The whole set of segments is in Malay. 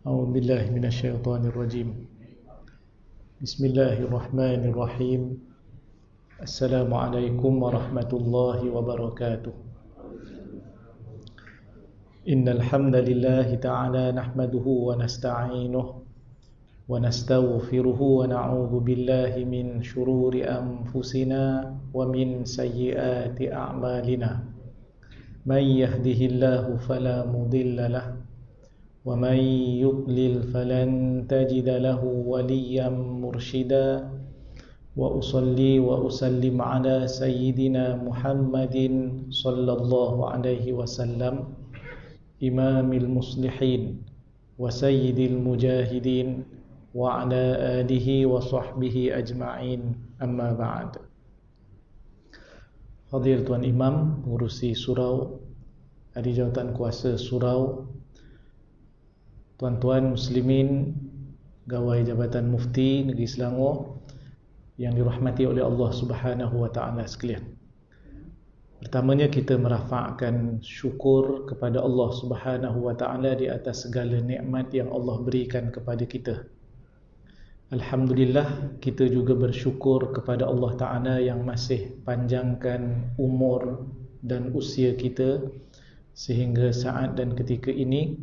أعوذ بالله من الشيطان الرجيم. بسم الله الرحمن الرحيم. السلام عليكم ورحمة الله وبركاته. إن الحمد لله تعالى نحمده ونستعينه ونستغفره ونعوذ بالله من شرور أنفسنا ومن سيئات أعمالنا. من يهده الله فلا مضل له ومن يضلل فلن تجد له وليا مرشدا. وأصلي وأسلم على سيدنا محمد صلى الله عليه وسلم إمام المصلحين وسيد المجاهدين وعلى آله وصحبه أجمعين. أما بعد. Hadir Tuan Imam, pengurusi surau, ahli jawatan kuasa surau, tuan-tuan muslimin, gawai Jabatan Mufti Negeri Selangor yang dirahmati oleh Allah Subhanahu wa taala sekalian. Pertamanya kita merafakkan syukur kepada Allah Subhanahu wa taala di atas segala nikmat yang Allah berikan kepada kita. Alhamdulillah, kita juga bersyukur kepada Allah taala yang masih panjangkan umur dan usia kita sehingga saat dan ketika ini.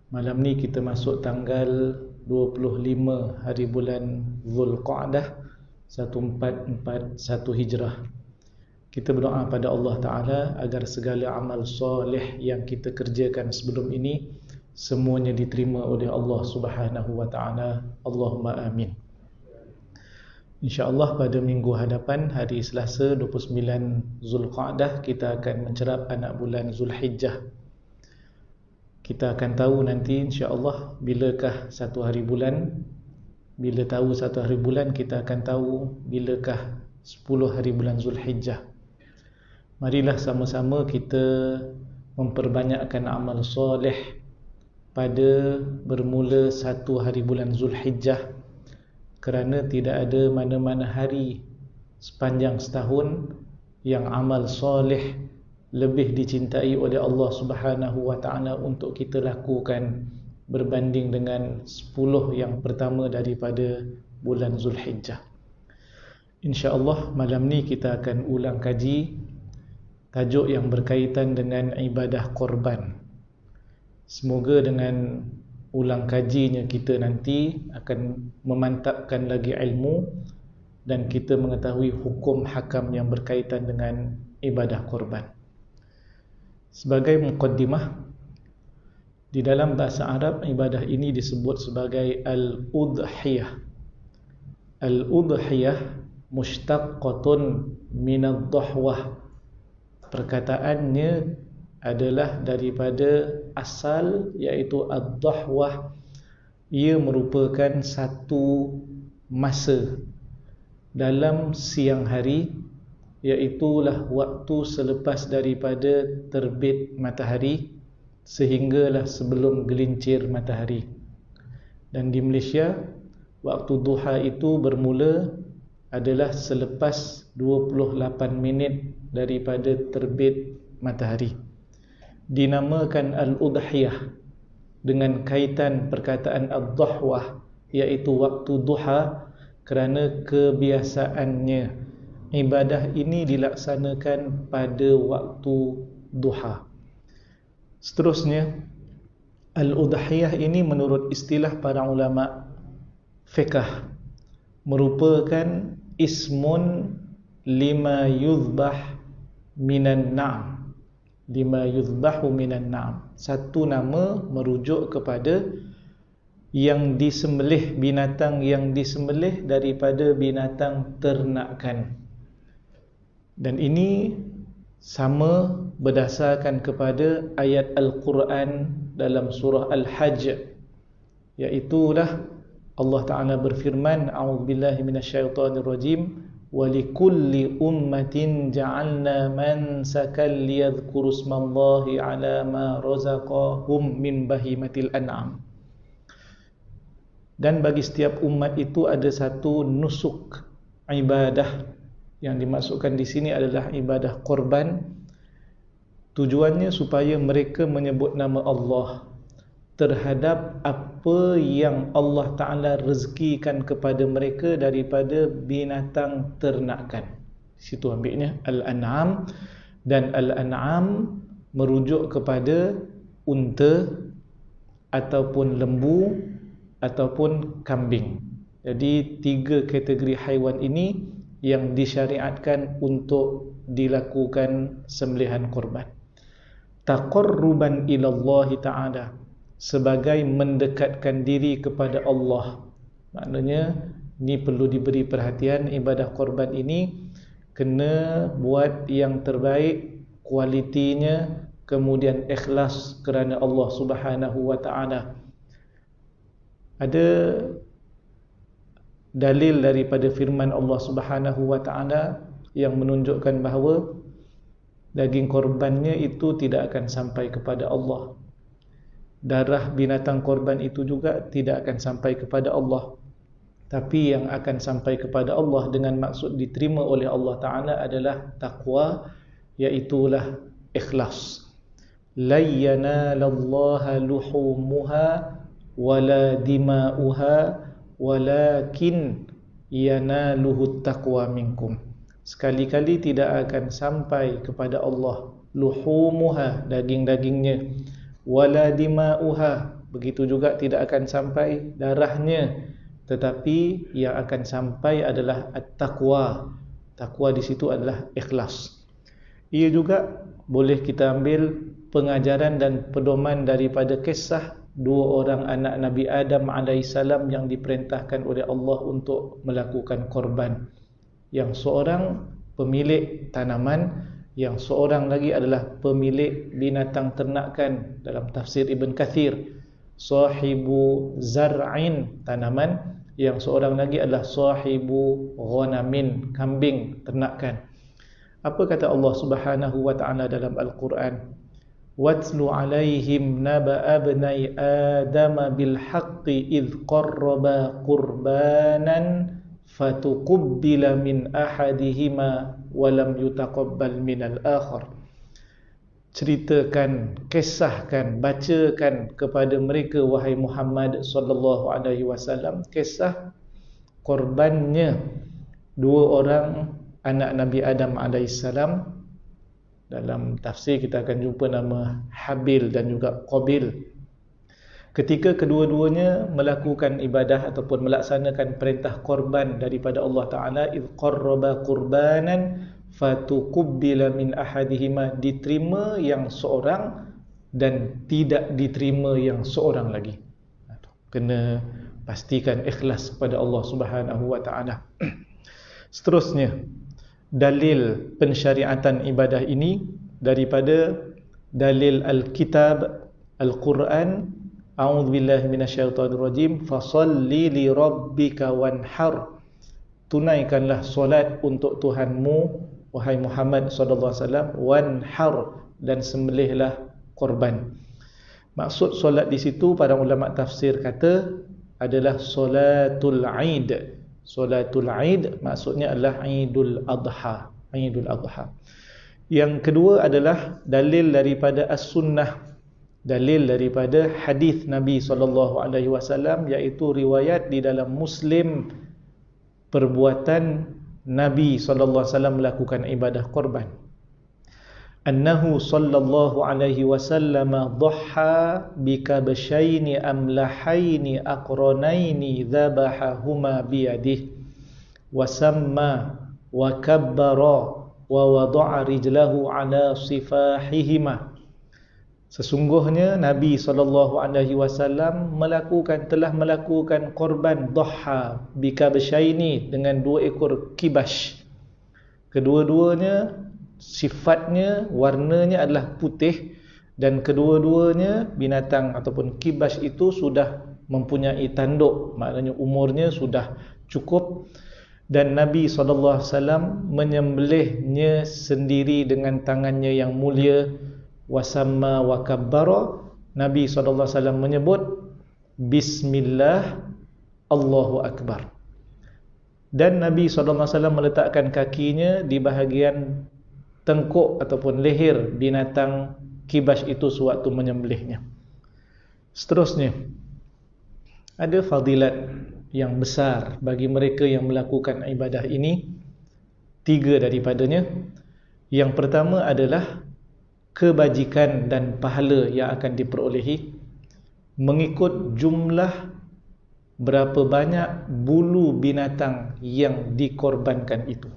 Malam ni kita masuk tanggal 25 hari bulan Zulqa'dah 1441 Hijrah. Kita berdoa pada Allah Ta'ala agar segala amal soleh yang kita kerjakan sebelum ini semuanya diterima oleh Allah Subhanahu wa Ta'ala. Allahumma amin. InsyaAllah pada minggu hadapan, hari Selasa 29 Zulqa'dah, kita akan mencerap anak bulan Zulhijjah. Kita akan tahu nanti insya-Allah bilakah satu hari bulan. Bila tahu satu hari bulan, kita akan tahu bilakah 10 hari bulan Zulhijjah. Marilah sama-sama kita memperbanyakkan amal soleh pada bermula satu hari bulan Zulhijjah, kerana tidak ada mana-mana hari sepanjang setahun yang amal soleh lebih dicintai oleh Allah Subhanahu wa taala untuk kita lakukan berbanding dengan 10 yang pertama daripada bulan Zulhijjah. InsyaAllah malam ni kita akan ulang kaji tajuk yang berkaitan dengan ibadah korban. Semoga dengan ulang kajinya kita nanti akan memantapkan lagi ilmu dan kita mengetahui hukum hakam yang berkaitan dengan ibadah korban. Sebagai muqaddimah, di dalam bahasa Arab ibadah ini disebut sebagai al-udhiyah. Al-udhiyah mushtaqqatun minad-dhahwah. Perkataannya adalah daripada asal, iaitu ad-dhahwah. Ia merupakan satu masa dalam siang hari, iaitulah waktu selepas daripada terbit matahari sehinggalah sebelum gelincir matahari. Dan di Malaysia, waktu duha itu bermula adalah selepas 28 minit daripada terbit matahari. Dinamakan al-udhiyah dengan kaitan perkataan ad-dhahwah, iaitu waktu duha, kerana kebiasaannya ibadah ini dilaksanakan pada waktu duha. Seterusnya, al-udhiyah ini menurut istilah para ulama fiqh merupakan ismun lima yuzbah minan na'am. Lima yuzbahu minan na'am. Satu nama merujuk kepada yang disembelih, binatang yang disembelih daripada binatang ternakan. Dan ini sama berdasarkan kepada ayat Al-Quran dalam surah Al-Hajj Iaitulah Allah Ta'ala berfirman, a'udzubillahi minasyaitonirrajim, walikulli ummatin ja'alna mansakan liyadhkuru ismallahi ala ma razaqahum min bahimatil an'am. Dan bagi setiap umat itu ada satu nusuk ibadah. Yang dimaksudkan di sini adalah ibadah korban. Tujuannya supaya mereka menyebut nama Allah terhadap apa yang Allah Ta'ala rezekikan kepada mereka daripada binatang ternakan. Situ ambilnya Al-An'am, dan Al-An'am merujuk kepada unta ataupun lembu ataupun kambing. Jadi 3 kategori haiwan ini yang disyariatkan untuk dilakukan sembelihan korban. Taqarruban ila Allah Ta'ala, sebagai mendekatkan diri kepada Allah. Maknanya ni perlu diberi perhatian, ibadah korban ini kena buat yang terbaik, kualitinya, kemudian ikhlas kerana Allah Subhanahu wa Ta'ala. Ada dalil daripada firman Allah Subhanahu wa Ta'ala yang menunjukkan bahawa daging korbannya itu tidak akan sampai kepada Allah. Darah binatang korban itu juga tidak akan sampai kepada Allah. Tapi yang akan sampai kepada Allah dengan maksud diterima oleh Allah Ta'ala adalah taqwa, iaitulah ikhlas. La yanalallaha luhumuha wala dima'uha walakin yanaluhu taqwa minkum. Sekali-kali tidak akan sampai kepada Allah luhumuha, daging-dagingnya, wala dima'uha, begitu juga tidak akan sampai darahnya, tetapi yang akan sampai adalah at-taqwa. Taqwa di situ adalah ikhlas. Ia juga boleh kita ambil pengajaran dan pedoman daripada kisah 2 orang anak Nabi Adam alaihissalam yang diperintahkan oleh Allah untuk melakukan korban. Yang seorang pemilik tanaman, yang seorang lagi adalah pemilik binatang ternakan. Dalam tafsir Ibn Kathir, sahibu zar'in, tanaman, yang seorang lagi adalah sahibu ghanamin, kambing, ternakan. Apa kata Allah Subhanahu wa Ta'ala dalam Al-Quran? Watlu alaihim naba'a abnai adama bilhaqqi idh qarraba qurbanan fatuqubbila min ahadihima walam yutaqabbal minal akhar. Ceritakan, kisahkan, bacakan kepada mereka wahai Muhammad sallallahu alaihi wasallam kisah korbannya 2 orang anak Nabi Adam alaihissalam. Dalam tafsir kita akan jumpa nama Habil dan juga Qabil. Ketika kedua-duanya melakukan ibadah ataupun melaksanakan perintah korban daripada Allah Ta'ala, idh qarraba qurbanan fatuqubbila min ahadihima, diterima yang seorang dan tidak diterima yang seorang lagi. Kena pastikan ikhlas kepada Allah Subhanahu wa Ta'ala. Seterusnya, dalil pensyariatan ibadah ini daripada dalil Al-Kitab Al-Quran. A'udzubillahi minasyaitonirrajim. Fasalli li rabbika wanhar. Tunaikanlah solat untuk Tuhanmu wahai Muhammad sallallahu alaihi wasallam, wanhar, dan sembelihlah korban. Maksud solat di situ para ulama tafsir kata adalah solatul Aid. Solatul Aid maksudnya adalah Idul Adha, Idul Adha. Yang kedua adalah dalil daripada as-sunnah, dalil daripada hadis Nabi SAW, iaitu riwayat di dalam Muslim, perbuatan Nabi SAW melakukan ibadah korban. Annahu sallallahu alaihi wasallam dhaha bikabshaini amlahaini aqranaini dhabahahuma biyadihi wa samma wa kabbara wa wada'a rijlahu ala sifahihima. Sesungguhnya Nabi SAW telah melakukan korban dhaha bikabshaini, dengan 2 ekor kibash. Kedua-duanya sifatnya, warnanya adalah putih, dan kedua-duanya binatang ataupun kibash itu sudah mempunyai tanduk, maknanya umurnya sudah cukup, dan Nabi SAW menyembelihnya sendiri dengan tangannya yang mulia. Wasamma wa kabbara, Nabi SAW menyebut Bismillah, Allahu Akbar. Dan Nabi SAW meletakkan kakinya di bahagian tengkuk ataupun leher binatang kibas itu sewaktu menyembelihnya. Seterusnya, ada fadilat yang besar bagi mereka yang melakukan ibadah ini. 3 daripadanya. Yang pertama adalah kebajikan dan pahala yang akan diperolehi mengikut jumlah berapa banyak bulu binatang yang dikorbankan itu.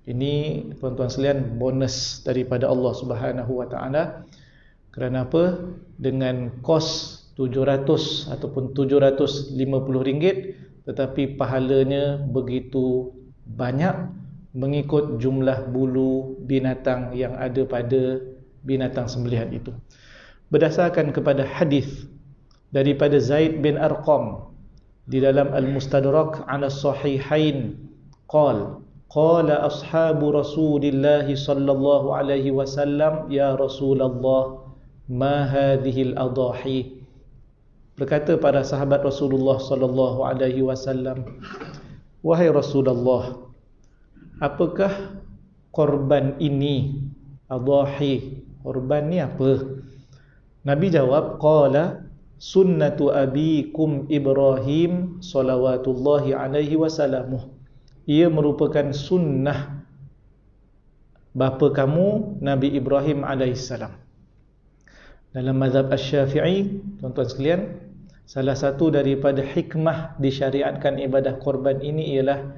Ini tuan-tuan sekalian bonus daripada Allah Subhanahu wa taala. Kerana apa? Dengan kos 700 ataupun 750 ringgit, tetapi pahalanya begitu banyak mengikut jumlah bulu binatang yang ada pada binatang sembelihan itu. Berdasarkan kepada hadis daripada Zaid bin Arqam di dalam Al-Mustadrak 'ala Sahihain, qala ashabu Rasulillah sallallahu alaihi wasallam, ya Rasulullah, ma hadhihi al-adahi. Berkata para sahabat Rasulullah sallallahu alaihi wasallam, wahai Rasulullah, apakah korban ini? Adahi, korban ni apa? Nabi jawab, qala sunnatu abikum Ibrahim salawatullahi alaihi wasallam. Ia merupakan sunnah bapa kamu Nabi Ibrahim alaihissalam. Dalam mazhab Asy-Syafi'i, tuan-tuan sekalian, salah satu daripada hikmah disyariatkan ibadah korban ini ialah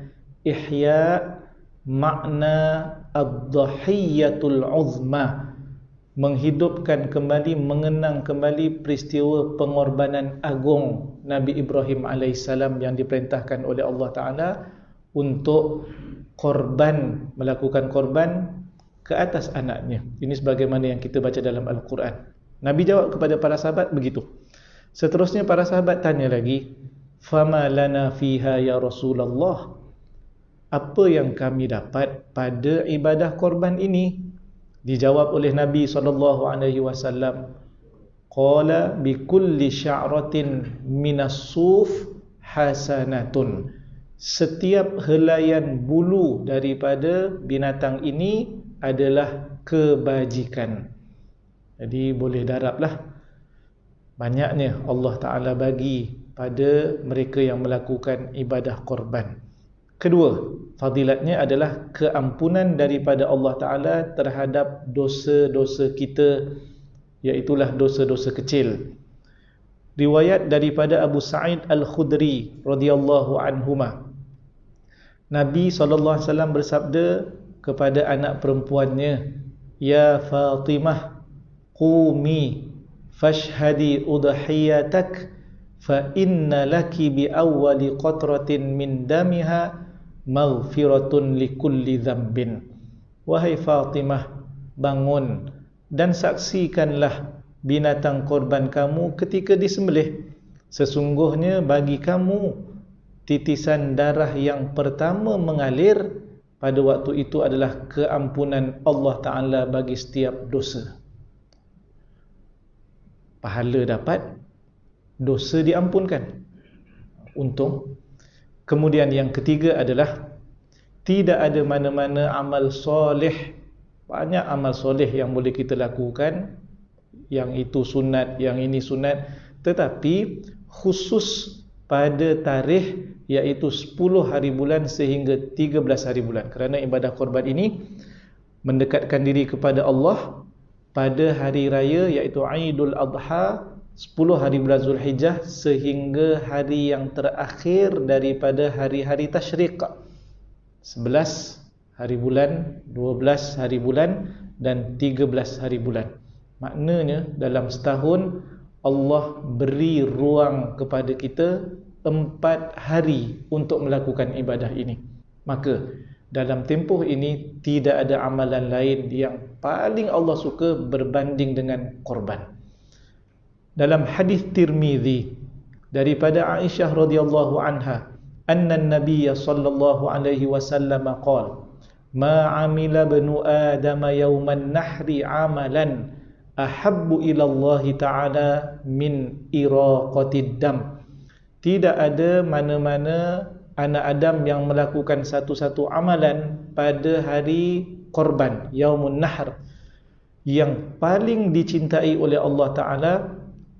ihya makna ad-dhahiyatul uzma, menghidupkan kembali, mengenang kembali peristiwa pengorbanan agung Nabi Ibrahim alaihissalam yang diperintahkan oleh Allah Ta'ala untuk korban, melakukan korban ke atas anaknya. Ini sebagaimana yang kita baca dalam Al-Quran. Nabi jawab kepada para sahabat begitu. Seterusnya para sahabat tanya lagi, fama lana fiha ya Rasulullah, apa yang kami dapat pada ibadah korban ini? Dijawab oleh Nabi SAW, qala bi kulli sya'ratin minas suf hasanatun. Setiap helaian bulu daripada binatang ini adalah kebajikan. Jadi boleh darablah banyaknya Allah Ta'ala bagi pada mereka yang melakukan ibadah korban. Kedua, fadilatnya adalah keampunan daripada Allah Ta'ala terhadap dosa-dosa kita, iaitulah dosa-dosa kecil. Riwayat daripada Abu Sa'id Al-Khudri radhiyallahu anhuma, Nabi SAW bersabda kepada anak perempuannya, ya Fatimah, qumi fashhadi udhiyatak fa inna laki bi awwali qatratin min damiha maghfiratun likulli dhanbin. Wahai Fatimah, bangun dan saksikanlah binatang korban kamu ketika disembelih. Sesungguhnya bagi kamu titisan darah yang pertama mengalir pada waktu itu adalah keampunan Allah Ta'ala bagi setiap dosa. Pahala dapat, dosa diampunkan. Untung. Kemudian yang ketiga adalah tidak ada mana-mana amal soleh. Banyak amal soleh yang boleh kita lakukan, yang itu sunat, yang ini sunat, tetapi khusus pada tarikh iaitu 10 hari bulan sehingga 13 hari bulan. Kerana ibadah korban ini mendekatkan diri kepada Allah pada hari raya iaitu Aidul Adha, 10 hari bulan Zulhijjah sehingga hari yang terakhir daripada hari-hari tasyrik, 11 hari bulan, 12 hari bulan dan 13 hari bulan. Maknanya dalam setahun Allah beri ruang kepada kita 4 hari untuk melakukan ibadah ini. Maka dalam tempoh ini tidak ada amalan lain yang paling Allah suka berbanding dengan korban. Dalam hadis Tirmizi daripada Aisyah radhiyallahu anha, anna an-nabiy sallallahu alaihi wasallam qala ma 'amila banu adam yawman nahri 'amalan ahabbu ila Allah taala min iraqatid dam. Tidak ada mana-mana anak Adam yang melakukan satu-satu amalan pada hari korban Yaumun Nahr yang paling dicintai oleh Allah Ta'ala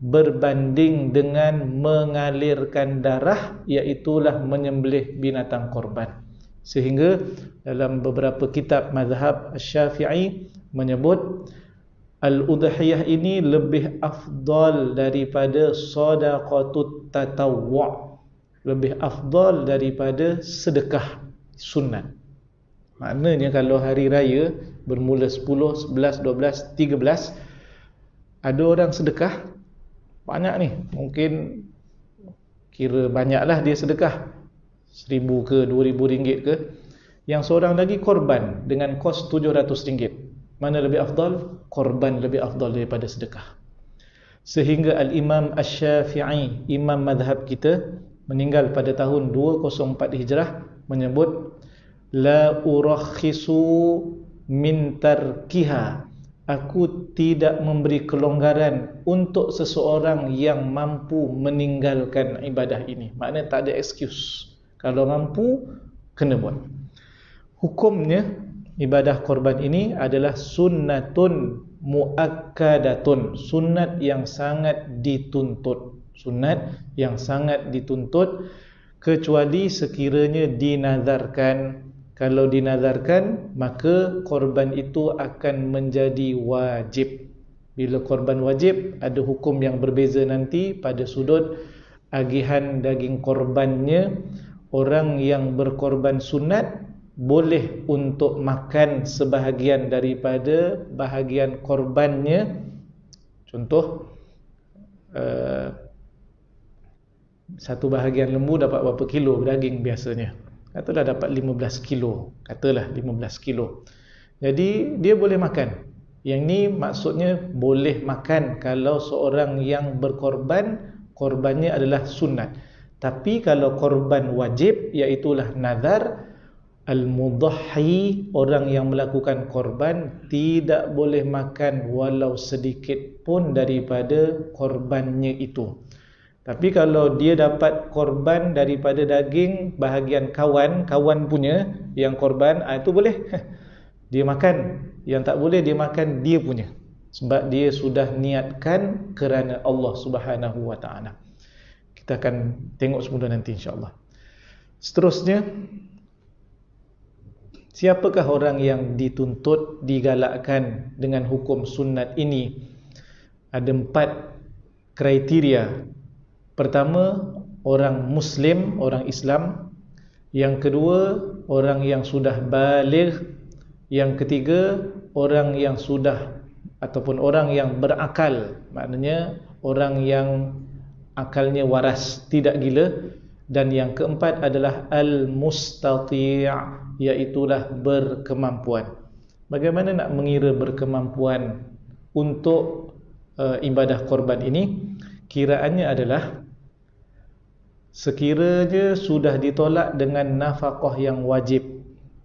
berbanding dengan mengalirkan darah, iaitulah menyembelih binatang korban. Sehingga dalam beberapa kitab mazhab Syafi'i menyebut al-udhiyah ini lebih afdal daripada sadaqatut tatawwu', lebih afdal daripada sedekah sunat. Maknanya kalau hari raya bermula 10, 11, 12, 13, ada orang sedekah banyak ni, mungkin kira banyaklah dia sedekah, 1,000 ke 2,000 ringgit ke. Yang seorang lagi korban dengan kos 700 ringgit. Mana lebih afdal? Korban lebih afdal daripada sedekah. Sehingga Al-Imam Asy-Syafi'i, imam mazhab kita, meninggal pada tahun 204 Hijrah, menyebut la urakhisu min tarkiha, aku tidak memberi kelonggaran untuk seseorang yang mampu meninggalkan ibadah ini. Maknanya tak ada excuse, kalau mampu kena buat. Hukumnya ibadah korban ini adalah sunnatun muakkadatun, sunat yang sangat dituntut, sunat yang sangat dituntut, kecuali sekiranya dinazarkan. Kalau dinazarkan, maka korban itu akan menjadi wajib. Bila korban wajib, ada hukum yang berbeza nanti pada sudut agihan daging korbannya. Orang yang berkorban sunat boleh untuk makan sebahagian daripada bahagian korbannya. Contoh, satu bahagian lembu dapat berapa kilo daging biasanya? Katalah dapat 15 kilo. Katalah 15 kilo. Jadi dia boleh makan. Yang ni maksudnya boleh makan kalau seorang yang berkorban, korbannya adalah sunat. Tapi kalau korban wajib, iaitulah nazar, al-mudahhi, orang yang melakukan korban tidak boleh makan walau sedikit pun daripada korbannya itu. Tapi kalau dia dapat korban daripada daging bahagian kawan punya yang korban, itu boleh dia makan. Yang tak boleh dia makan dia punya, sebab dia sudah niatkan kerana Allah Subhanahu wa ta'ala. Kita akan tengok semula nanti insya-Allah. Seterusnya, siapakah orang yang dituntut, digalakkan dengan hukum sunat ini? Ada 4 kriteria. Pertama, orang Muslim, orang Islam. Yang kedua, orang yang sudah baligh. Yang ketiga, orang yang sudah ataupun orang yang berakal. Maknanya orang yang akalnya waras, tidak gila. Dan yang keempat adalah al-mustati', iaitulah berkemampuan. Bagaimana nak mengira berkemampuan untuk ibadah korban ini? Kiraannya adalah sekiranya sudah ditolak dengan nafkah yang wajib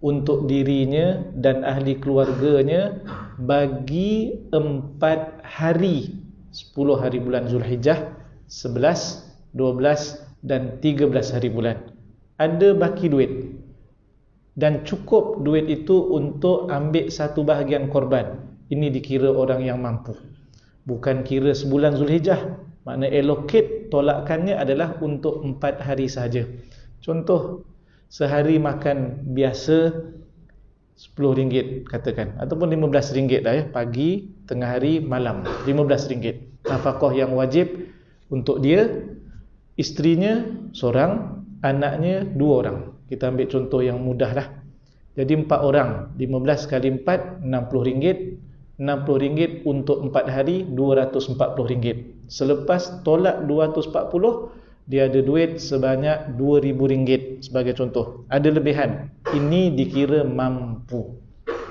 untuk dirinya dan ahli keluarganya bagi 4 hari, 10 hari bulan Zulhijjah, 11, 12 dan 13 hari bulan. Ada baki duit dan cukup duit itu untuk ambil satu bahagian korban. Ini dikira orang yang mampu. Bukan kira sebulan Zulhijjah. Makna allocate tolakannya adalah untuk 4 hari sahaja. Contoh, sehari makan biasa RM10 katakan, ataupun RM15 dah ya, pagi, tengah hari, malam, RM15. Nafkah yang wajib untuk dia, isterinya seorang, anaknya 2 orang. Kita ambil contoh yang mudah lah. Jadi 4 orang, 15 kali 4 RM60. RM60 untuk 4 hari, RM240. Selepas tolak 240, dia ada duit sebanyak RM2,000 sebagai contoh. Ada lebihan. Ini dikira mampu.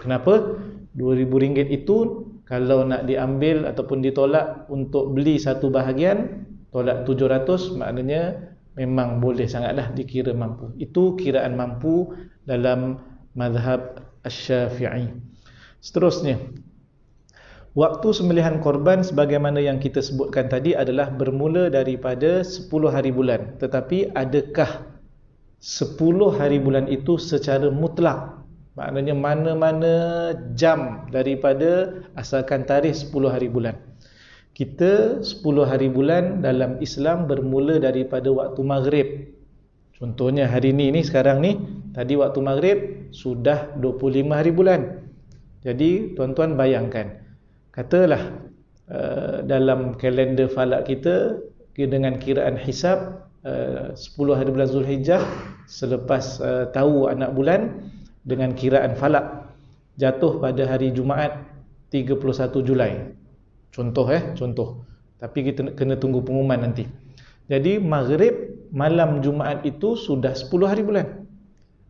Kenapa? RM2,000 itu kalau nak diambil ataupun ditolak untuk beli satu bahagian, Tolak 700 maknanya memang boleh sangatlah dikira mampu. Itu kiraan mampu dalam mazhab Asy-Syafi'i. Seterusnya, waktu sembelihan korban sebagaimana yang kita sebutkan tadi adalah bermula daripada 10 hari bulan. Tetapi adakah 10 hari bulan itu secara mutlak? Maknanya mana-mana jam daripada asalkan tarikh 10 hari bulan. Kita 10 hari bulan dalam Islam bermula daripada waktu maghrib. Contohnya hari ni sekarang ni, tadi waktu maghrib sudah 25 hari bulan. Jadi tuan-tuan bayangkan, katalah dalam kalender falak kita dengan kiraan hisab 10 hari bulan Zulhijjah, selepas tahu anak bulan dengan kiraan falak, jatuh pada hari Jumaat 31 Julai. Contoh. Tapi kita kena tunggu pengumuman nanti. Jadi maghrib malam Jumaat itu sudah 10 hari bulan.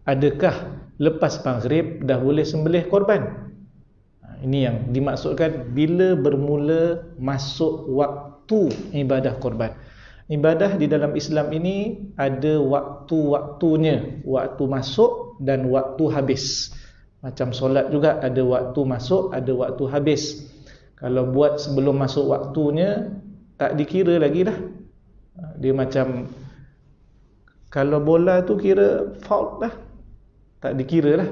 Adakah lepas maghrib dah boleh sembelih korban? Ini yang dimaksudkan bila bermula masuk waktu ibadah korban. Ibadah di dalam Islam ini ada waktu-waktunya, waktu masuk dan waktu habis. Macam solat juga ada waktu masuk, ada waktu habis. Kalau buat sebelum masuk waktunya, tak dikira lagi dah. Dia macam, kalau bola tu kira fault dah, tak dikira lah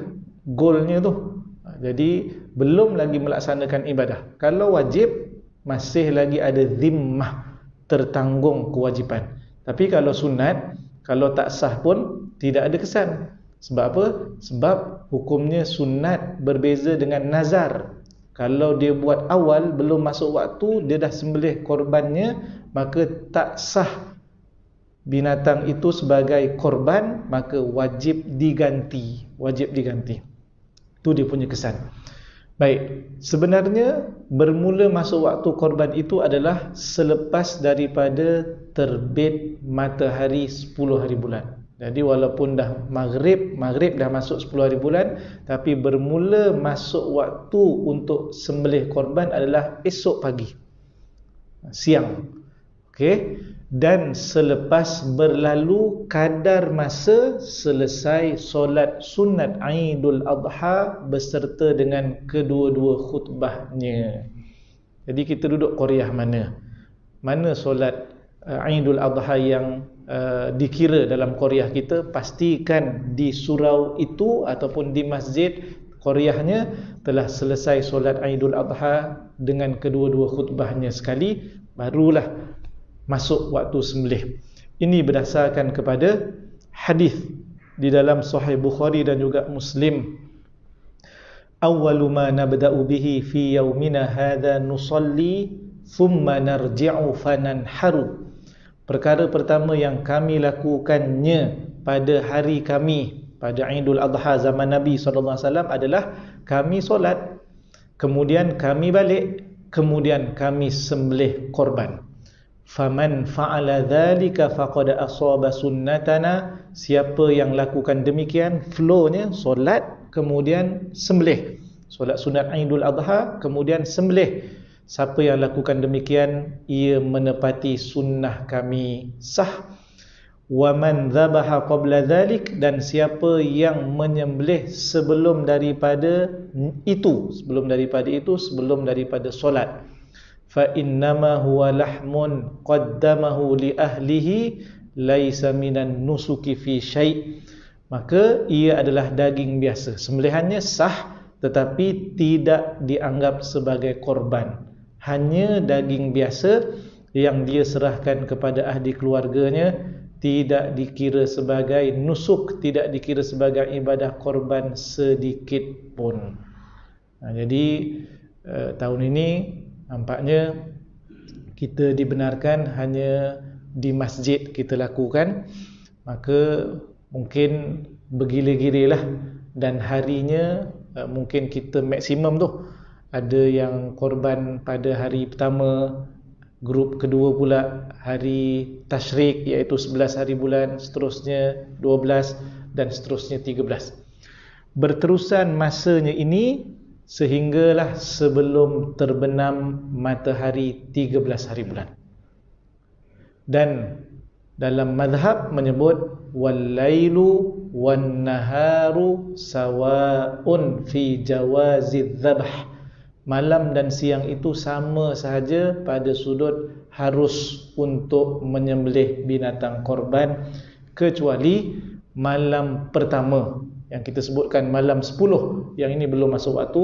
golnya tu. Jadi belum lagi melaksanakan ibadah. Kalau wajib, masih lagi ada zimmah, tertanggung kewajipan. Tapi kalau sunat, kalau tak sah pun tidak ada kesan. Sebab apa? Sebab hukumnya sunat berbeza dengan nazar. Kalau dia buat awal, belum masuk waktu, dia dah sembelih korbannya, maka tak sah binatang itu sebagai korban, maka wajib diganti. Itu dia punya kesan. Baik, sebenarnya bermula masuk waktu korban itu adalah selepas daripada terbit matahari 10 hari bulan. Jadi walaupun dah maghrib dah masuk 10 hari bulan, tapi bermula masuk waktu untuk sembelih korban adalah esok pagi, siang. Okey, dan selepas berlalu kadar masa selesai solat sunat Aidul Adha beserta dengan kedua-dua khutbahnya. Jadi kita duduk Qaryah mana solat Aidul Adha yang dikira dalam Qaryah kita, pastikan di surau itu ataupun di masjid Qaryahnya telah selesai solat Aidul Adha dengan kedua-dua khutbahnya sekali, barulah masuk waktu sembelih. Ini berdasarkan kepada hadis di dalam Sahih Bukhari dan juga Muslim. Awwalu ma nabda'u bihi fi yaumina hadha nusalli thumma narji'u fananharu. Perkara pertama yang kami lakukannya pada hari kami, pada Aidul Adha zaman Nabi SAW adalah kami solat, kemudian kami balik, kemudian kami sembelih korban. Faman fa'ala dzalika faqad asaba sunnatana. Siapa yang lakukan demikian, flownya solat kemudian sembelih, solat sunat Aidul Adha kemudian sembelih. Siapa yang lakukan demikian, ia menepati sunnah kami sah. Wa man dzabaha qabla dzalik, dan siapa yang menyembelih sebelum daripada itu, sebelum daripada solat, fa innama huwa lahmun qaddamahu li ahlihi laisa minan nusuki fi syai'. Maka ia adalah daging biasa, sembelihannya sah tetapi tidak dianggap sebagai korban, hanya daging biasa yang dia serahkan kepada ahli keluarganya, tidak dikira sebagai nusuk, tidak dikira sebagai ibadah korban sedikit pun. Jadi tahun ini nampaknya kita dibenarkan hanya di masjid kita lakukan, maka mungkin bergila-gila lah, dan harinya mungkin kita maksimum tu. Ada yang korban pada hari pertama, grup kedua pula hari Tashrik iaitu 11 hari bulan, seterusnya 12 dan seterusnya 13. Berterusan masanya ini sehinggalah sebelum terbenam matahari 13 hari bulan. Dan dalam mazhab menyebut wal-lailu wan-naharu sawa'un fi jawazi dzabh. Malam dan siang itu sama sahaja pada sudut harus untuk menyembelih binatang korban, kecuali malam pertama yang kita sebutkan malam 10. Yang ini belum masuk waktu,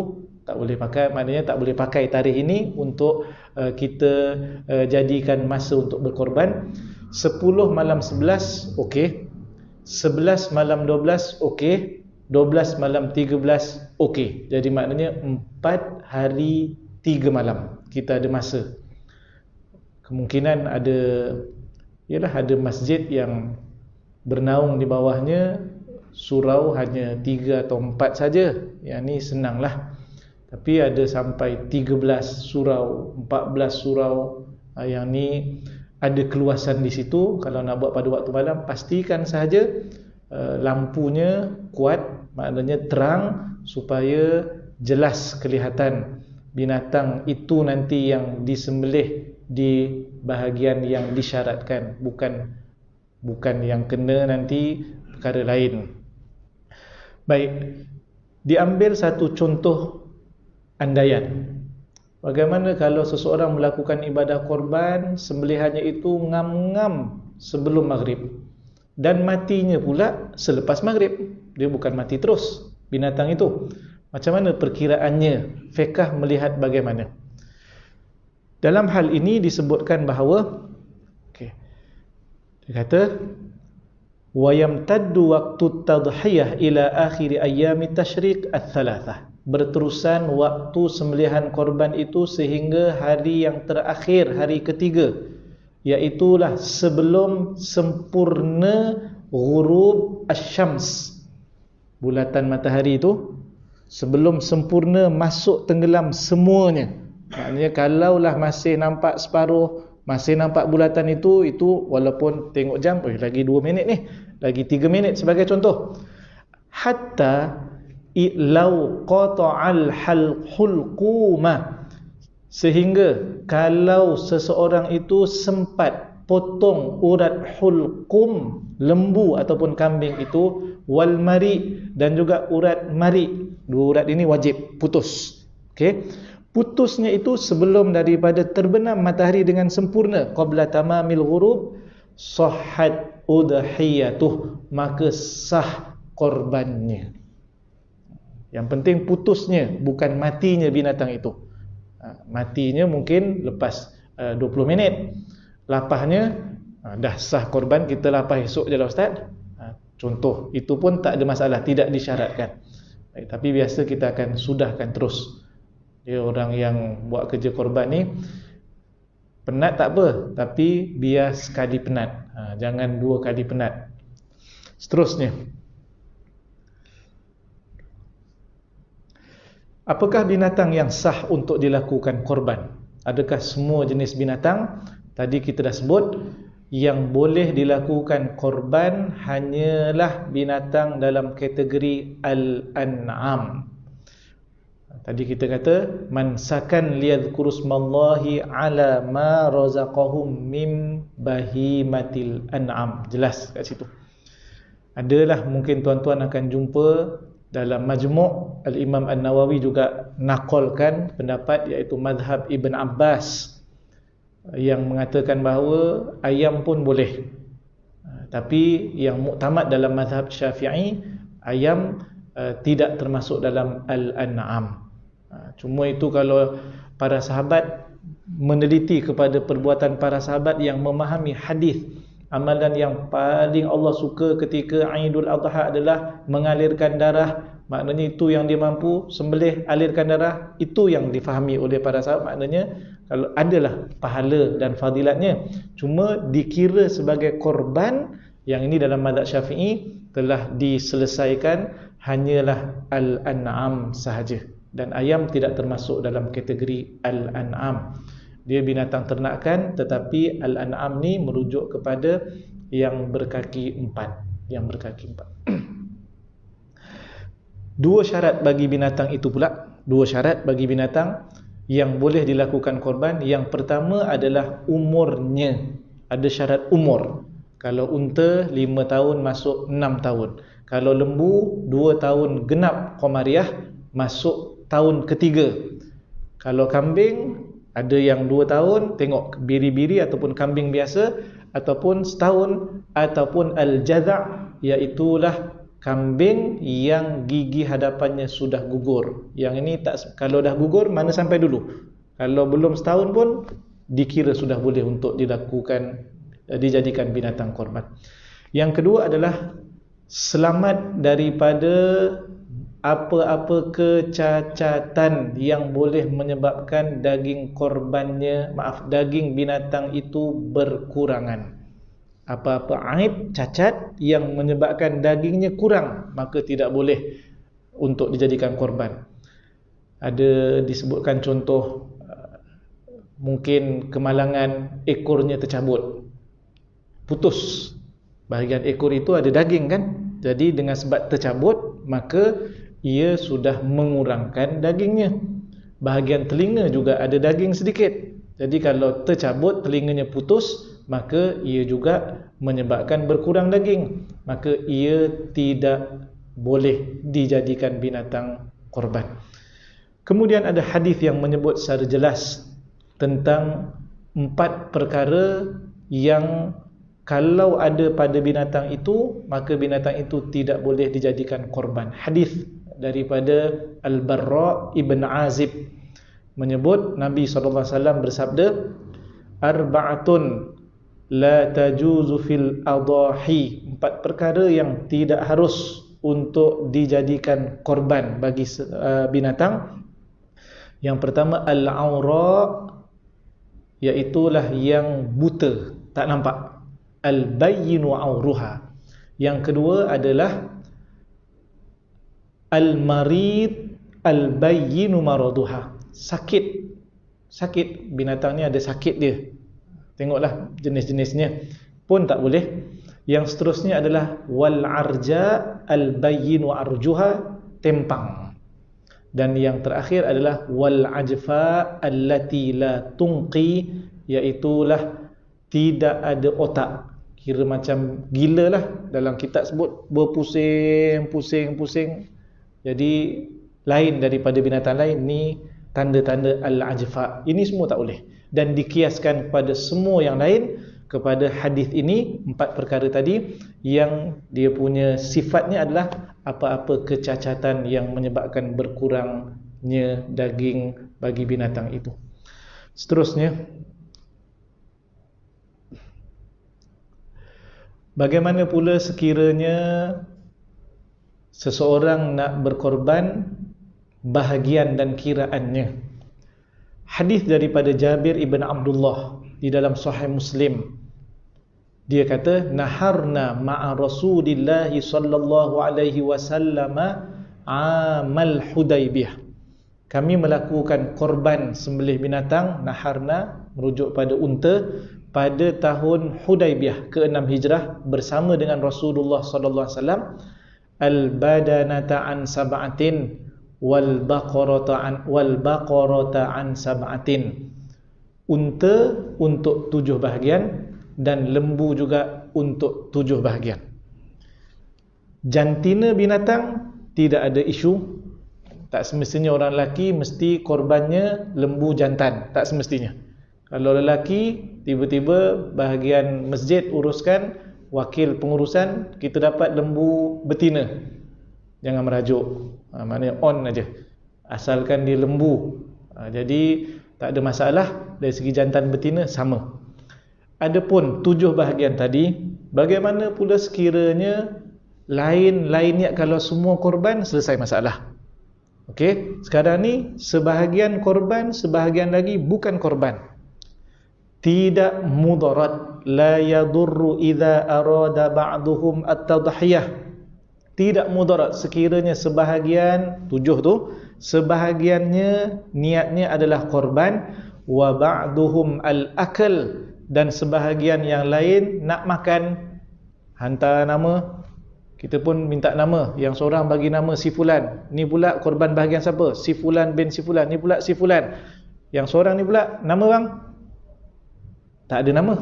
tak boleh pakai, maknanya tak boleh pakai tarikh ini untuk kita jadikan masa untuk berkorban. 10 malam 11 okey, 11 malam 12 okey, 12 malam 13 okey. Jadi maknanya 4 hari 3 malam kita ada masa. Kemungkinan ada masjid yang bernaung di bawahnya surau hanya 3 atau 4 saja. Yang ni senanglah. Tapi ada sampai 13 surau, 14 surau. Yang ni ada keluasan di situ. Kalau nak buat pada waktu malam, pastikan sahaja lampunya kuat, maknanya terang, supaya jelas kelihatan binatang itu nanti yang disembelih di bahagian yang disyaratkan, bukan yang kena nanti perkara lain. Baik, diambil satu contoh andaian. Bagaimana kalau seseorang melakukan ibadah korban, sembelihannya itu ngam-ngam sebelum maghrib, dan matinya pula selepas maghrib. Dia bukan mati terus binatang itu. Macam mana perkiraannya? Fiqh melihat bagaimana? Dalam hal ini disebutkan bahawa dia kata wa yamtaddu waqtu tadhiyah ila akhir ayyami tasyriq ats-tsalatsah. Berterusan waktu sembelihan korban itu sehingga hari yang terakhir, hari ketiga, iaitulah sebelum sempurna ghurub asy-syams, bulatan matahari itu sebelum sempurna masuk tenggelam semuanya. Maknanya kalaulah masih nampak separuh, masih nampak bulatan itu walaupun tengok jam, lagi 2 minit ni, lagi 3 minit sebagai contoh. Hatta law qata'al hulquma, sehingga kalau seseorang itu sempat potong urat hulqum, lembu ataupun kambing itu, wal mari, dan juga urat mari. 2 urat ini wajib putus. Okey, putusnya itu sebelum daripada terbenam matahari dengan sempurna, qabla tamamil ghurub, sahhat udhiyatuh, maka sah korbannya. Yang penting putusnya, bukan matinya binatang itu. Matinya mungkin lepas 20 minit. Lapahnya dah sah korban, kita lapah esok je lah Ustaz. Contoh, itu pun tak ada masalah, tidak disyaratkan. Tapi biasa kita akan sudahkan terus. Dia orang yang buat kerja korban ni penat tak apa, tapi biar sekali penat, jangan 2 kali penat. Seterusnya, apakah binatang yang sah untuk dilakukan korban? Adakah semua jenis binatang? Tadi kita dah sebut, yang boleh dilakukan korban hanyalah binatang dalam kategori al-an'am. Tadi kita kata man sakan liyadhkurusmallahi ala ma razaqahum min bahimatil an'am. Jelas kat situ. Adalah mungkin tuan-tuan akan jumpa dalam Majmu' Al-Imam An-Nawawi juga nakalkan pendapat, iaitu mazhab Ibn Abbas, yang mengatakan bahawa ayam pun boleh. Tapi yang muktamad dalam mazhab Syafi'i, ayam tidak termasuk dalam al-an'am. Cuma itu kalau para sahabat meneliti kepada perbuatan para sahabat yang memahami hadis, amalan yang paling Allah suka ketika Aidul Adha adalah mengalirkan darah. Maknanya itu yang dia mampu sembelih, alirkan darah, itu yang difahami oleh para sahabat. Maknanya kalau adalah pahala dan fadilatnya, cuma dikira sebagai korban. Yang ini dalam mazhab Syafi'i telah diselesaikan hanyalah al-an'am sahaja, dan ayam tidak termasuk dalam kategori al-an'am. Dia binatang ternakan, tetapi al-an'am ni merujuk kepada yang berkaki 4, yang berkaki 4. 2 syarat bagi binatang itu pula, 2 syarat bagi binatang yang boleh dilakukan korban. Yang pertama adalah umurnya. ada syarat umur. Kalau unta 5 tahun masuk 6 tahun. Kalau lembu 2 tahun genap Qamariah masuk tahun ketiga. Kalau kambing ada yang 2 tahun, tengok biri-biri ataupun kambing biasa, ataupun setahun, ataupun al-jadha', iaitulah kambing yang gigi hadapannya sudah gugur. Yang ini tak, kalau dah gugur mana sampai dulu. Kalau belum setahun pun dikira sudah boleh untuk dilakukan, dijadikan binatang korban. Yang kedua adalah selamat daripada apa-apa kecacatan yang boleh menyebabkan daging korbannya, daging binatang itu berkurangan. Apa-apa aib, cacat yang menyebabkan dagingnya kurang, maka tidak boleh untuk dijadikan korban. Ada disebutkan contoh, mungkin kemalangan ekornya tercabut, putus. Bahagian ekor itu ada daging kan? Jadi dengan sebab tercabut, maka ia sudah mengurangkan dagingnya. Bahagian telinga juga ada daging sedikit. Jadi kalau tercabut, telinganya putus, maka ia juga menyebabkan berkurang daging. Maka ia tidak boleh dijadikan binatang korban. Kemudian ada hadis yang menyebut secara jelas tentang 4 perkara yang kalau ada pada binatang itu, maka binatang itu tidak boleh dijadikan korban. Hadis daripada Al-Barra ibn Azib menyebut Nabi SAW bersabda, arba'atun la tajuzu fil adahi, 4 perkara yang tidak harus untuk dijadikan korban bagi binatang. Yang pertama al-aura, iaitulah yang buta, tak nampak, al-bayyinu auruha. Yang kedua adalah al-marid al-bayyinu maraduha, sakit binatangnya ada sakit dia, tengoklah jenis-jenisnya pun tak boleh. Yang seterusnya adalah wal-arja al-bayyinu arjuha, tempang. Dan yang terakhir adalah wal-ajfa allati la tunqi, iaitulah tidak ada otak, kira macam gila lah, dalam kitab sebut berpusing-pusing. Jadi lain daripada binatang lain. Ni tanda-tanda al-ajfa. Ini semua tak boleh, dan dikiaskan kepada semua yang lain, kepada hadis ini, 4 perkara tadi yang dia punya sifatnya adalah apa-apa kecacatan yang menyebabkan berkurangnya daging bagi binatang itu. Seterusnya, bagaimana pula sekiranya seseorang nak berkorban bahagian dan kiraannya? Hadis daripada Jabir ibn Abdullah di dalam Sahih Muslim, dia kata, naharna ma'a Rasulillah sallallahu alaihi wasallam amal Hudaybiyah. Kami melakukan korban sembelih binatang, naharna merujuk pada unta, pada tahun Hudaybiyah ke-6 Hijrah bersama dengan Rasulullah sallallahu alaihi wasallam, al-badanata an sab'atin wal baqarata an sab'atin. Unta untuk 7 bahagian dan lembu juga untuk 7 bahagian. Jantina binatang tidak ada isu. Tak semestinya orang lelaki mesti korbannya lembu jantan, tak semestinya. Kalau lelaki tiba-tiba bahagian masjid uruskan, wakil pengurusan, kita dapat lembu betina, jangan merajuk, maknanya on aja, asalkan dia lembu. Jadi tak ada masalah, dari segi jantan betina sama. Adapun 7 bahagian tadi, bagaimana pula sekiranya lain-lainnya? Kalau semua korban, selesai masalah. Okey, sekarang ni sebahagian korban, sebahagian lagi bukan korban. Tidak mudarat, la yadurru idza arada ba'duhum at-tadhiyah. Tidak mudarat sekiranya sebahagian 7 tu, sebahagiannya niatnya adalah korban, wa ba'duhum al-akal, dan sebahagian yang lain nak makan, hantar nama, kita pun minta nama, yang seorang bagi nama si fulan, ni pula korban bahagian siapa? Si fulan bin si fulan, ni pula si fulan. Yang seorang ni pula nama bang? Tak ada nama.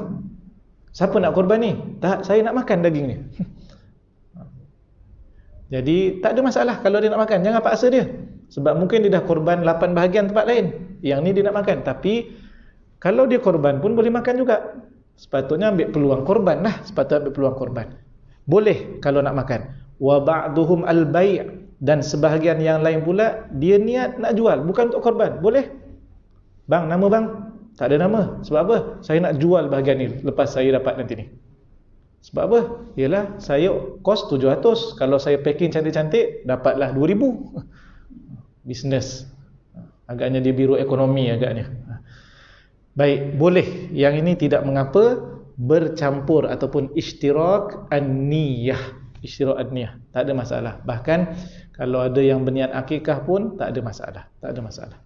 Siapa nak korban ni? Tak, saya nak makan daging ni. Jadi tak ada masalah kalau dia nak makan, jangan paksa dia. Sebab mungkin dia dah korban 8 bahagian tempat lain, yang ni dia nak makan. Tapi kalau dia korban pun boleh makan juga. Sepatutnya ambil peluang korban lah, sepatutnya ambil peluang korban. Boleh kalau nak makan. Wa ba'duhum al-bai', dan sebahagian yang lain pula dia niat nak jual, bukan untuk korban. Boleh. Bang, nama bang? Tak ada nama. Sebab apa? Saya nak jual bahagian ni lepas saya dapat nanti ni. Sebab apa? Yalah, saya kos 700. Kalau saya packing cantik-cantik, dapatlah 2000. Bisnes. Agaknya dia biro ekonomi agaknya. Baik, boleh. Yang ini tidak mengapa bercampur ataupun ishtirak an-niyah. Ishtirak an-niyah. Tak ada masalah. Bahkan kalau ada yang berniat akikah pun tak ada masalah. Tak ada masalah.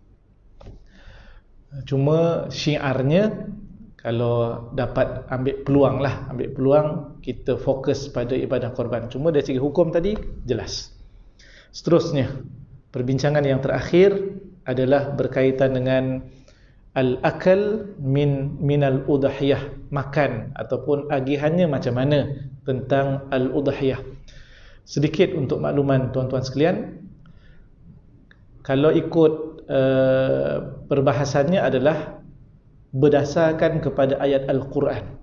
Cuma syiarnya, kalau dapat ambil peluang lah, ambil peluang, kita fokus pada ibadah korban. Cuma dari segi hukum tadi jelas. Seterusnya, perbincangan yang terakhir adalah berkaitan dengan al-akal minal udhiyah, makan ataupun agihannya macam mana tentang al-udhiyah. Sedikit untuk makluman tuan-tuan sekalian, kalau ikut perbahasannya adalah berdasarkan kepada ayat Al-Quran.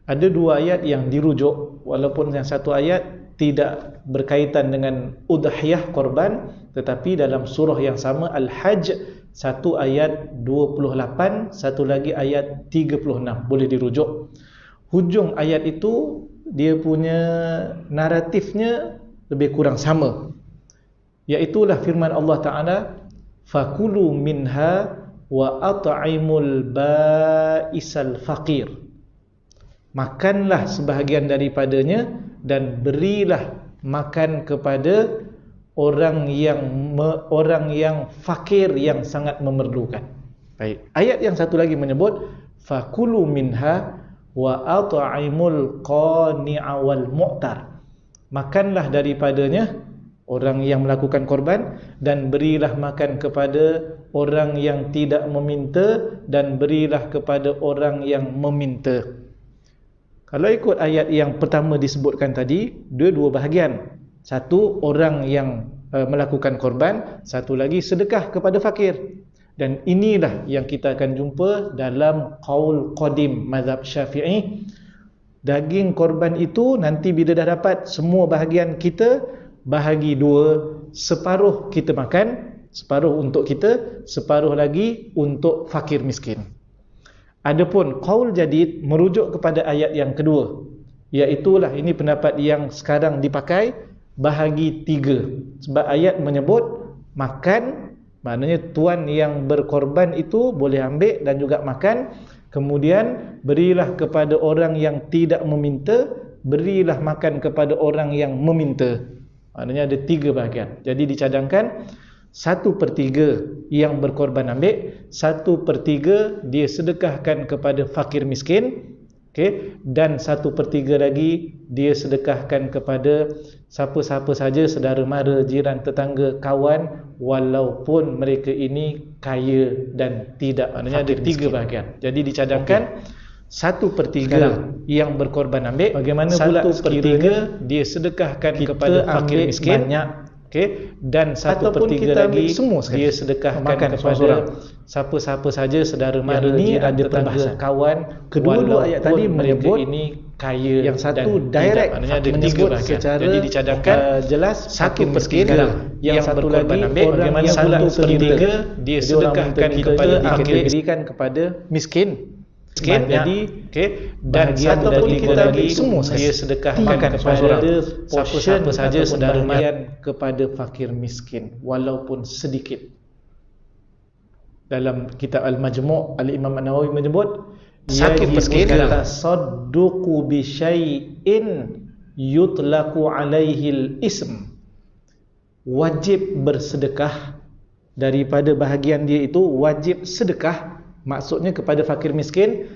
Ada 2 ayat yang dirujuk, walaupun yang satu ayat tidak berkaitan dengan udhiyah korban, tetapi dalam surah yang sama Al-Hajj, satu ayat 28, satu lagi ayat 36, boleh dirujuk. Hujung ayat itu dia punya naratifnya lebih kurang sama, iaitulah firman Allah Ta'ala, fakulu minha wa at'imul ba'isal faqir. Makanlah sebahagian daripadanya dan berilah makan kepada orang yang fakir, yang sangat memerlukan. Baik. Ayat yang satu lagi menyebut fakulu minha wa at'imul qani'a wal mu'tar. Makanlah daripadanya, orang yang melakukan korban, dan berilah makan kepada orang yang tidak meminta, dan berilah kepada orang yang meminta. Kalau ikut ayat yang pertama disebutkan tadi, dua bahagian. Satu, orang yang melakukan korban, satu lagi sedekah kepada fakir. Dan inilah yang kita akan jumpa dalam qaul qadim mazhab Syafi'i. Daging korban itu nanti bila dah dapat semua bahagian kita, bahagi 2, separuh kita makan, separuh untuk kita, separuh lagi untuk fakir miskin. Adapun qaul jadid merujuk kepada ayat yang kedua, iaitulah ini pendapat yang sekarang dipakai, bahagi 3. Sebab ayat menyebut makan, maknanya tuan yang berkorban itu boleh ambil dan juga makan. Kemudian berilah kepada orang yang tidak meminta, berilah makan kepada orang yang meminta. Maknanya ada 3 bahagian. Jadi dicadangkan 1/3 yang berkorban ambil, 1/3 dia sedekahkan kepada fakir miskin, okay? Dan 1/3 lagi dia sedekahkan kepada siapa-siapa saja, saudara mara, jiran, tetangga, kawan, walaupun mereka ini kaya dan tidak. Maknanya ada 3 bahagian. Jadi dicadangkan 1/3 yang berkorban ambil, bagaimana pula 1/3 dia sedekahkan kepada fakir miskin banyak, okay? Dan 1/3 lagi semua dia sedekahkan kepada siapa-siapa saja, saudara mara, jiran, tetangga, kawan. Kedua-dua ayat tadi menyebut ini kaya, yang satu direct, maknanya ada 3 bahagian. Jadi dicadangkan jelas fakir miskin, yang satu lagi bagaimana pula 1/3 dia sedekahkan kepada fakir, diberikan kepada miskin. Jadi dan satu pun kita lagi semua dia sedekahkan kepada siapa saja, saudara mara, kepada fakir miskin walaupun sedikit. Dalam kitab Al-Majmu' Al-Imam An-Nawawi menyebut fakir miskin tasadduqu bi syai'in yutlaqu alaihi al-ism. Wajib bersedekah daripada bahagian dia itu, wajib sedekah, maksudnya kepada fakir miskin,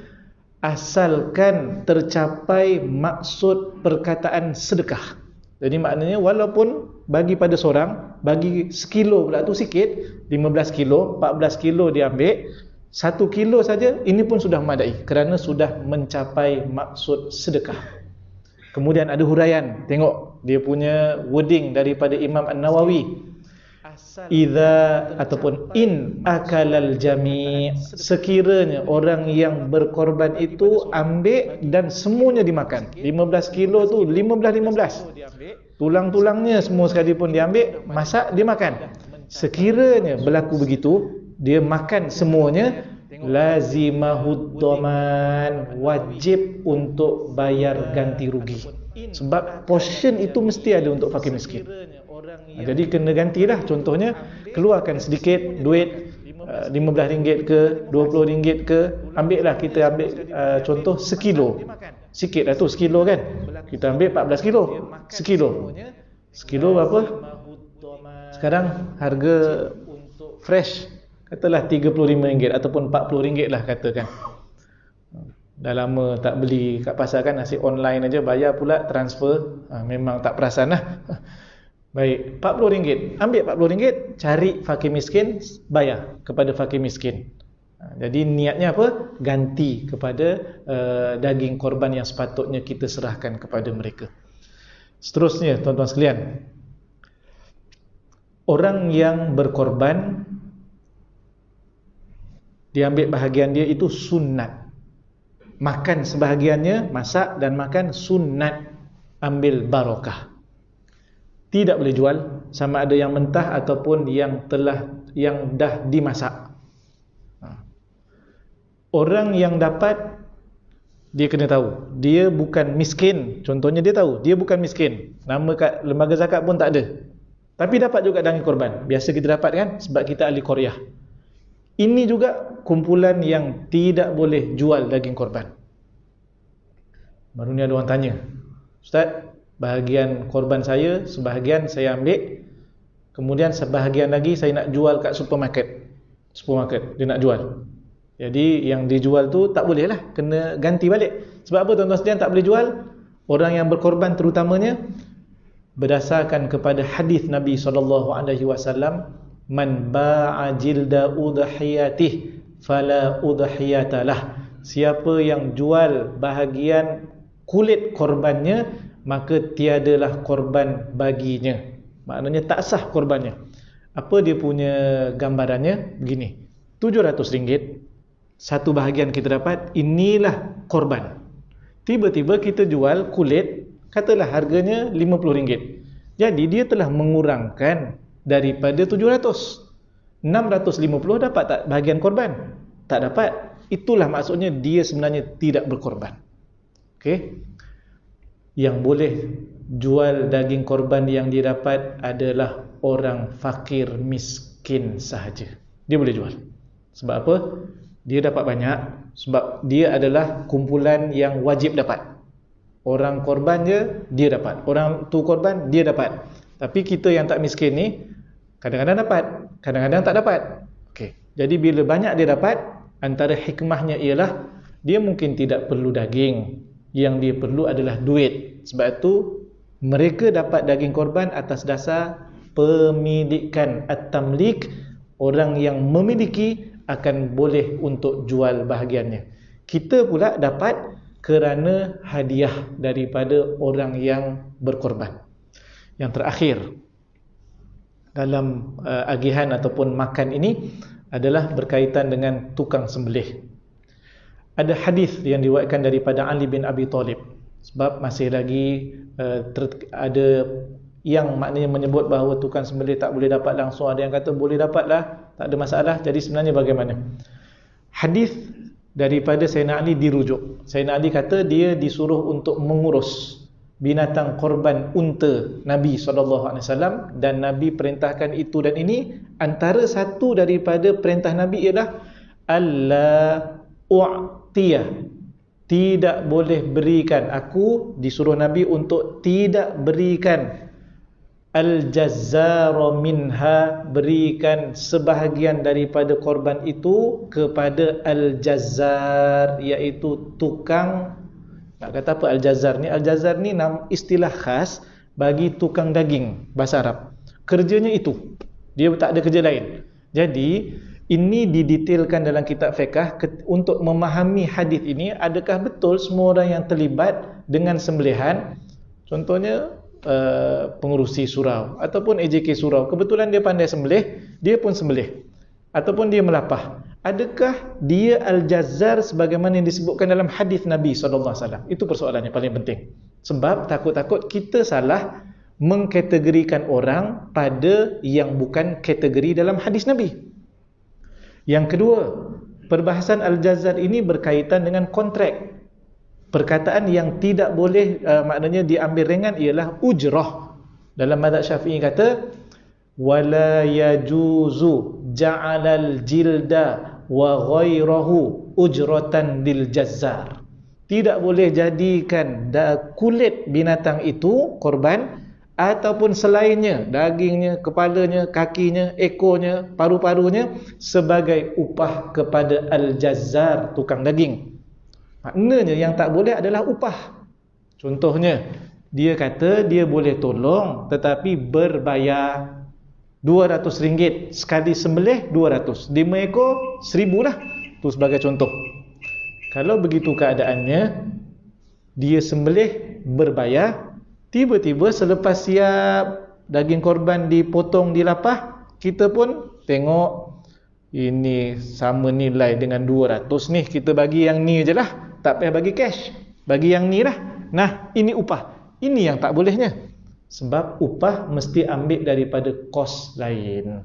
asalkan tercapai maksud perkataan sedekah. Jadi maknanya walaupun bagi pada seorang, bagi sekilo pula tu sikit, 15 kilo, 14 kilo dia ambil, 1 kilo saja, ini pun sudah memadai kerana sudah mencapai maksud sedekah. Kemudian ada huraian, tengok dia punya wording daripada Imam An-Nawawi. Idza ataupun in akalal jami', sekiranya orang yang berkorban itu ambil dan semuanya dimakan. 15 kilo tu 15. Tulang-tulangnya semua sekali pun diambil, masak, dia makan. Sekiranya berlaku begitu, dia makan semuanya, lazimahud dhaman, wajib untuk bayar ganti rugi. Sebab portion itu mesti ada untuk fakir miskin. Jadi kena gantilah. Contohnya, keluarkan sedikit duit, RM15 ke RM20 ke, kita ambil contoh sekilo. Sikit lah tu sekilo kan. Kita ambil 14 kilo. Sekilo berapa? Sekarang harga fresh katalah RM35 ataupun RM40 lah katakan. Dah lama tak beli kat pasar kan, nasi online aja, bayar pula transfer. Memang tak perasan lah. Baik, RM40. Ambil RM40, cari fakir miskin, bayar kepada fakir miskin. Jadi niatnya apa? Ganti kepada daging korban yang sepatutnya kita serahkan kepada mereka. Seterusnya, tuan-tuan sekalian, orang yang berkorban, diambil bahagian dia itu sunat. Makan sebahagiannya, masak dan makan sunat, ambil barakah. Tidak boleh jual, sama ada yang mentah ataupun yang dah dimasak. Orang yang dapat, dia kena tahu dia bukan miskin. Contohnya dia tahu dia bukan miskin, nama kat lembaga zakat pun tak ada, tapi dapat juga daging korban. Biasa kita dapat kan, sebab kita ahli qaryah. Ini juga kumpulan yang tidak boleh jual daging korban. Baru ni ada orang tanya, Ustaz, bahagian korban saya, sebahagian saya ambil, kemudian sebahagian lagi saya nak jual kat supermarket, dia nak jual. Jadi yang dijual tu tak boleh lah, kena ganti balik. Sebab apa tuan-tuan sekalian tak boleh jual? Orang yang berkorban terutamanya, berdasarkan kepada hadis Nabi SAW, man ba'a jilda udhiyatih fala udhiyatalah. Siapa yang jual bahagian kulit korbannya, maka tiadalah korban baginya. Maknanya tak sah korbannya. Apa dia punya gambarannya? Begini, RM700 satu bahagian kita dapat, inilah korban. Tiba-tiba kita jual kulit, katalah harganya RM50. Jadi dia telah mengurangkan daripada 700. 650 dapat tak bahagian korban? Tak dapat. Itulah maksudnya dia sebenarnya tidak berkorban. Okey. Yang boleh jual daging korban yang dia dapat adalah orang fakir miskin sahaja. Dia boleh jual. Sebab apa? Dia dapat banyak, sebab dia adalah kumpulan yang wajib dapat. Orang korban dia dapat, orang tu korban dia dapat. Tapi kita yang tak miskin ni, kadang-kadang dapat, kadang-kadang tak dapat. Okey. Jadi bila banyak dia dapat, antara hikmahnya ialah dia mungkin tidak perlu daging, yang dia perlu adalah duit. Sebab itu mereka dapat daging korban atas dasar pemilikan at-tamlik. Orang yang memiliki akan boleh untuk jual bahagiannya. Kita pula dapat kerana hadiah daripada orang yang berkorban. Yang terakhir dalam agihan ataupun makan ini adalah berkaitan dengan tukang sembelih. Ada hadis yang diriwayatkan daripada Ali bin Abi Talib. Sebab masih lagi ada yang maknanya menyebut bahawa tukang sembelih tak boleh dapat langsung, ada yang kata boleh dapatlah, tak ada masalah. Jadi sebenarnya bagaimana? Hadis daripada Sayyidina Ali dirujuk. Sayyidina Ali kata dia disuruh untuk mengurus binatang korban unta Nabi SAW, dan Nabi perintahkan itu dan ini. Antara satu daripada perintah Nabi ialah alla u'tiyah, tidak boleh berikan. Aku disuruh Nabi untuk tidak berikan al-jazzara minha, berikan sebahagian daripada korban itu kepada al-jazzar, iaitu tukang, nak kata apa al-jazzar ni? Al-jazzar ni istilah khas bagi tukang daging bahasa Arab. Kerjanya itu, dia tak ada kerja lain. Jadi Ini didetailkan dalam kitab fiqh untuk memahami hadis ini. Adakah betul semua orang yang terlibat dengan sembelihan, contohnya pengurusi surau ataupun AJK surau, kebetulan dia pandai sembelih, dia pun sembelih, ataupun dia melapah, adakah dia al-jazzar sebagaimana yang disebutkan dalam hadis Nabi SAW? Itu persoalan yang paling penting. Sebab takut-takut kita salah mengkategorikan orang pada yang bukan kategori dalam hadis Nabi. Yang kedua, perbahasan al-jazzar ini berkaitan dengan kontrak. Perkataan yang tidak boleh maknanya diambil ringan ialah ujrah. Dalam mazhab Syafi'i kata wala yajuzu ja'alal jilda wa ghairahu ujratan lil jazzar. Tidak boleh jadikan kulit binatang itu korban ataupun selainnya, dagingnya, kepalanya, kakinya, ekornya, paru-parunya sebagai upah kepada al-jazzar, tukang daging. Maknanya yang tak boleh adalah upah. Contohnya, dia kata dia boleh tolong tetapi berbayar RM200 sekali sembelih 200, 5 ekor 1000 lah. Itu sebagai contoh. Kalau begitu keadaannya, dia sembelih berbayar, tiba-tiba selepas siap daging korban dipotong, dilapah, kita pun tengok ini sama nilai dengan 200 nih, kita bagi yang ni je lah, tak payah bagi cash, bagi yang ni lah. Nah, ini upah. Ini yang tak bolehnya. Sebab upah mesti ambil daripada kos lain.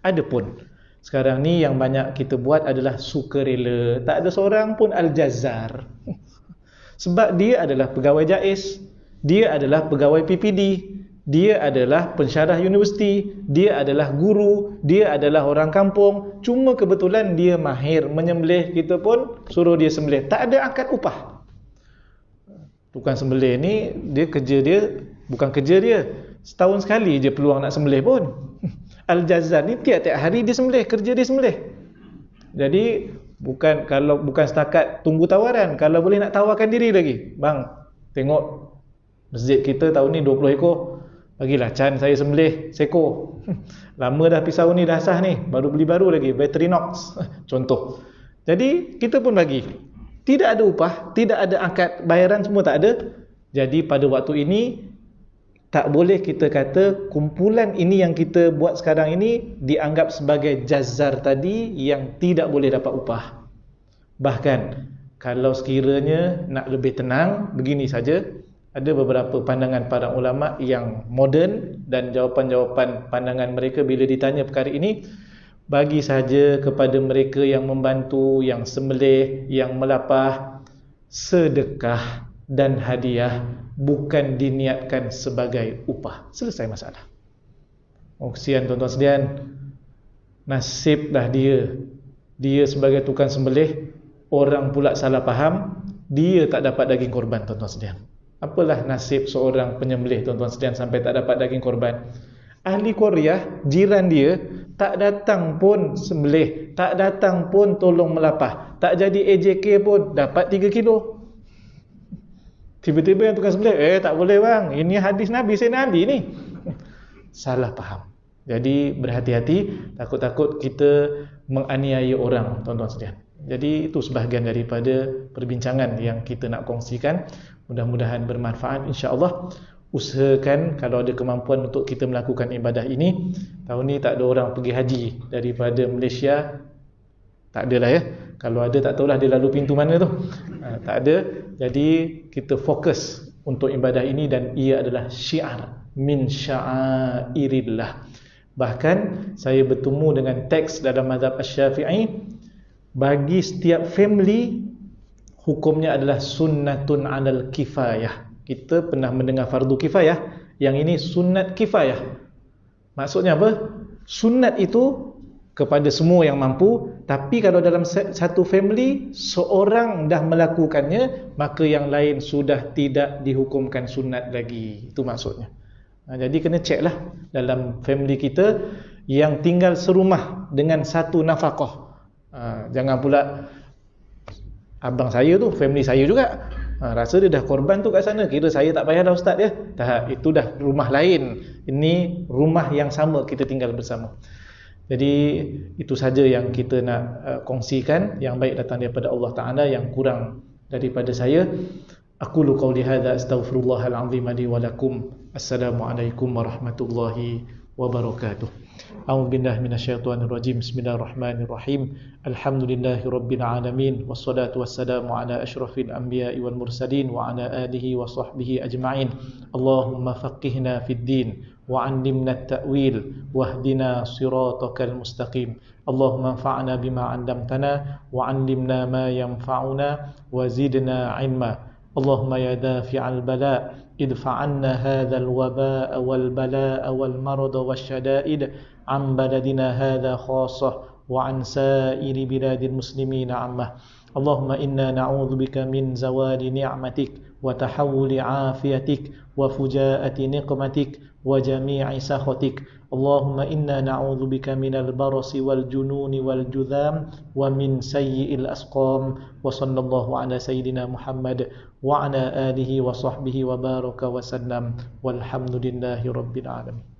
Adapun sekarang ni yang banyak kita buat adalah sukarela. Tak ada seorang pun al-jazzar. Sebab dia adalah pegawai JAIS, dia adalah pegawai PPD, dia adalah pensyarah universiti, dia adalah guru, dia adalah orang kampung. Cuma kebetulan dia mahir menyembelih, kita pun suruh dia sembelih. Tak ada angkat upah. Tukang sembelih ni, dia kerja dia, bukan kerja dia, setahun sekali je peluang nak sembelih pun. Al-jazzar ni tiap-tiap hari dia sembelih, kerja dia sembelih. Jadi kalau bukan setakat tunggu tawaran, kalau boleh nak tawarkan diri lagi. Bang, tengok masjid kita tahun ni 20 ekor, bagilah Chan saya sembelih seekor. Lama dah pisau ni dah sah ni, baru beli baru lagi, Victorinox contoh. Jadi kita pun bagi. Tidak ada upah, tidak ada angkat bayaran, semua tak ada. Jadi pada waktu ini tak boleh kita kata kumpulan ini yang kita buat sekarang ini dianggap sebagai jazzar tadi yang tidak boleh dapat upah. Bahkan kalau sekiranya nak lebih tenang, begini saja. Ada beberapa pandangan para ulama yang moden dan jawapan-jawapan pandangan mereka bila ditanya perkara ini, bagi saja kepada mereka yang membantu, yang sembelih, yang melapah, sedekah dan hadiah, bukan diniatkan sebagai upah. Selesai masalah. Oh, kesian tuan-tuan sekalian, nasib dah dia sebagai tukang sembelih, orang pula salah faham, dia tak dapat daging korban tuan-tuan sekalian. Apalah nasib seorang penyembelih tuan-tuan sekalian sampai tak dapat daging korban? Ahli Korea, jiran dia, tak datang pun sembelih, tak datang pun tolong melapah, tak jadi AJK pun dapat 3 kilo. Tiba-tiba yang tukang sembelih, tak boleh bang, ini hadis Nabi, saya Nabi ni. Salah faham. Jadi berhati-hati, takut-takut kita menganiaya orang tuan-tuan sekalian. Jadi itu sebahagian daripada perbincangan yang kita nak kongsikan. Mudah-mudahan bermanfaat insya-Allah. Usahakan kalau ada kemampuan untuk kita melakukan ibadah ini. Tahun ni tak ada orang pergi haji daripada Malaysia. Tak ada lah ya. Kalau ada tak tahulah dia lalu pintu mana tu. Tak ada. Jadi kita fokus untuk ibadah ini dan ia adalah syiar min sya'airillah. Bahkan saya bertemu dengan teks dalam mazhab Asy-Syafi'i, bagi setiap family hukumnya adalah sunnatun 'alal kifayah. Kita pernah mendengar fardu kifayah, yang ini sunnat kifayah. Maksudnya apa? Sunnat itu kepada semua yang mampu, tapi kalau dalam satu family seorang dah melakukannya, maka yang lain sudah tidak dihukumkan sunat lagi. Itu maksudnya. Jadi kena cek lah dalam family kita yang tinggal serumah dengan satu nafkah. Jangan pula abang saya tu, family saya juga, rasa dia dah korban tu kat sana, kira saya tak payah dah ustaz dia. Tak, itu dah rumah lain. Ini rumah yang sama kita tinggal bersama. Jadi itu saja yang kita nak kongsikan. Yang baik datang daripada Allah Ta'ala, yang kurang daripada saya. Aqulu qawli hadza astaghfirullahal azim li wa lakum. Assalamualaikum warahmatullahi wabarakatuh. A'udzu billahi minasyaitonir rajim. Bismillahirrahmanirrahim. Alhamdulillahi rabbil alamin, wassalatu wassalamu ala asyrafil anbiya'i wal mursalin wa ala alihi wa sahbihi ajma'in. Allahumma faqihna fid din وعلمنا التأويل واهدنا صراطك المستقيم. اللهم انفعنا بما علمتنا وعلمنا ما ينفعنا وزدنا علما. اللهم يا دافع البلاء ادفع عنا هذا الوباء والبلاء والمرض والشدائد عن بلدنا هذا خاصة وعن سائر بلاد المسلمين عامة. اللهم إنا نعوذ بك من زوال نعمتك وتحول عافيتك وفجاءة نقمتك وجميع سخطك. اللهم إنا نعوذ بك من البرص والجنون والجذام ومن سيء الأسقام. وصلى الله على سيدنا محمد وعلى آله وصحبه وبارك وسلم والحمد لله رب العالمين.